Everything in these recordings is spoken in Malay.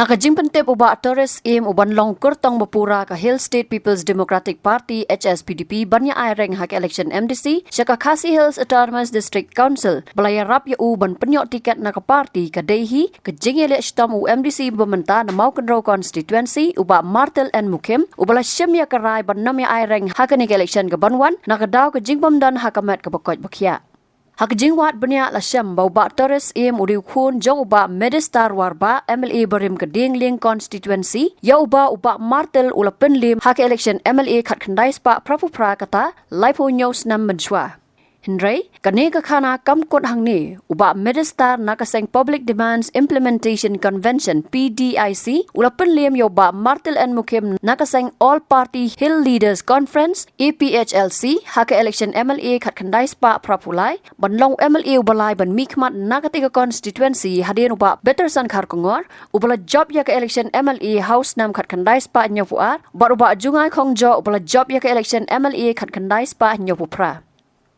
Nakajing pentep uba Torres im uban long kurtong bapura ka Hill State People's Democratic Party HSPDP banya aireng hak election MDC syaka Khasi Hills Autonomous District Council balaya rap ya uban Pynioh tiket na ka party ka dehi ka jing Elekshon MDC Mynta na mau Kyrwoh constituency uba Martle and Mukim ubala syem ya karai ban nam ya aireng hak ni election ka banwan nakadaw ka jing bomdan hakamat ka bakoj bakya. Hak jingwat banyak lasyam bau bak Torres im uriu Khun jong uba Medistar warba MLA berim keding ling constituency ya uba Martle ula Pynliem hak election MLA kat kendai spak prapupra kata laipo nyau Snem Mynshwa. Hindray, kani kakana kamkot hang ni, uba Medistar nakaseng Public Demands Implementation Convention PDIC, ula Pynliem ya uba Martle and Mukim nakaseng All Party Hill Leaders Conference EPHLC, hak election MLA kat kendai spak prapulai, banlong MLA ubalai ban mikmat nakatiga constituency hadian uba Better San Kharkongor, ubala job ya ke election MLA House Nam kat kendai spak nyapuar, bar uba jungai Khongjo ubala job ya ke election MLA kat kendai spak nyapupra.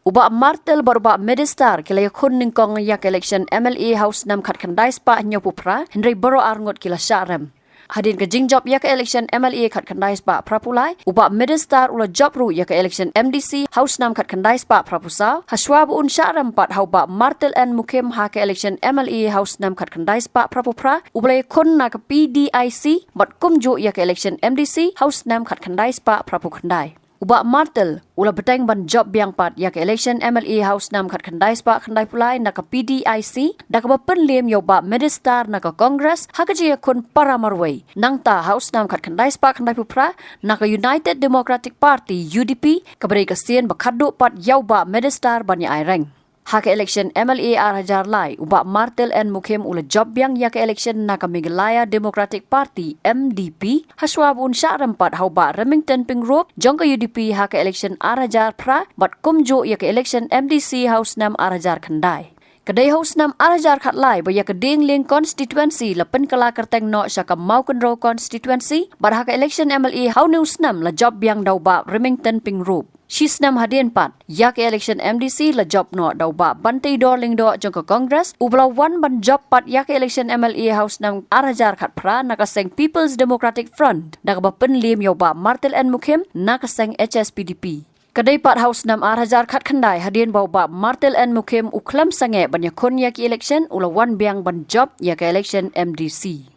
Uba Martle baruba Medistar kila Khun ningkong yak election MLA House Nam kat kendai spa nyopupra Henry baro arngot kila syarem. Hadin ke jing job yak election MLA kat kendai spa prapulai uba Medistar ula job ru yak election MDC House Nam kat kendai spa prapusau haswab un syarem pat hauba Martle and Mukim hak election MLA House Nam kat kendai spa prapupra ubale Khun nak PDIC mat kumju yak election MDC House Nam kat kendai spa prapukendai. Uba Martle ula beteng ban job biang pat yak election MLA House Nam kat kendai spak kendai pulai naka PDIC dak ba Pynliem yo ba Medistar naka Congress hakaji Khun para marway nangta House Nam kat kendai spak kendai pupra naka United Democratic Party UDP kabre kasien bakadu pat yo ba Medistar banya aireng. Hak election MLA Hajar lai uba Martle and Mukim ula job biang yak election naka Meghalaya Democratic Party MDP haswab un syarem pat hauba Remington Pingrop jongka UDP hak election Hajar pra bat kumjo yak election MDC House Nam Hajar kendai. Kedai House Nam Hajar khat lai baya keding ling constituency la Penkala Kerteng no syaka mau Kyrwoh constituency bar hak election MLA Hau News Nam la job biang dauba Remington Pingrop. Snem hadien pat yak election MDC la job no dauba bantai dorling do jongka Congress ubla wan ban job pat yak election MLA House Nam Hajar khat pra nakaseng People's Democratic Front dakba Pynliem yo ba Martle and Mukim nakaseng HSPDP. Kadai pat House Nam Hajar khat khandai hadien bau ba Martle and Mukim uklam sange banya Khun yak election ula wan biang ban job yak election MDC.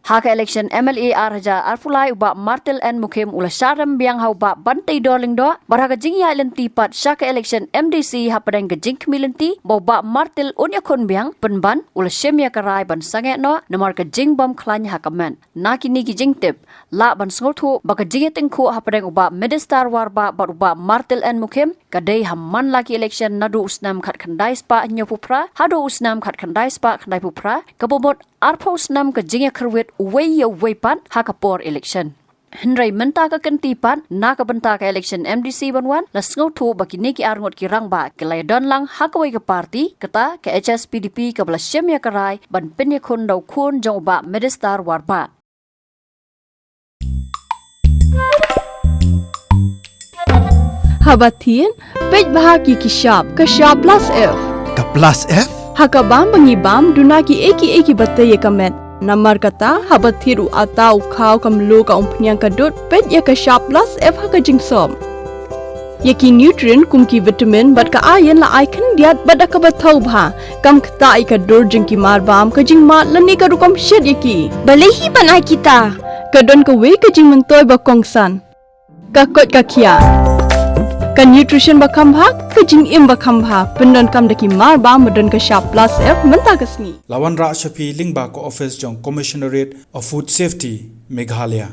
Hak election MLA Hajar arpulai uba Martle and Mukim ula syarem biang hau ba bantai dorling do barhaga jingya lenti pat syaka election MDC hapadeng ke jing kemilenti bau ba Martle unya Khun biang penban ula syemya karai ban sange no namar ke jing bom klany hakaman nakini ki jing tip la ban sngothu baka jingya tengku hapadeng uba Medistar warba bar uba Martle and Mukim kadai hamman laki election nadu usnam khat kendai spa nyopupra hadu usnam khat kendai spa kendai pupra kabomot arpo usnam ke jingya kerwit way pan hakapor election. Henry Mynta ka kentipan na ka benta ka election MDC banwan la sngothu bakini ki arngot ki rangba kelay don lang hakaway ka party kata ka HSPDP ka bala syem ya karai ban Pynioh Khun daw Khun jong ba Medistar warba. Habatin pej bahagi ki shop ka shop plus F ka plus F hakabam bangibam dunaki eki batay kamet Namar kata habat thiru atau kau kamlu ka umpnyang kadut pet ya ka shop plus F ha ka jingsom. Yaki nutrient kum ki vitamin bat ka iron la icon diat bat ka bathau bha kam khta ai ka dur jing ki mar bam ka jing mat lani ka rukam shed yaki. Balehi banai kita. Ka don ka we ka jing mentoy ba kongsan. Ka kot ka kia. Ka nutrition ba khambha ka jing im ba khambha pendon kam daki mar ba modon ka shop plus F menta kasni lawan ra shapi lingba ko office jong commissionerate of food safety Meghalaya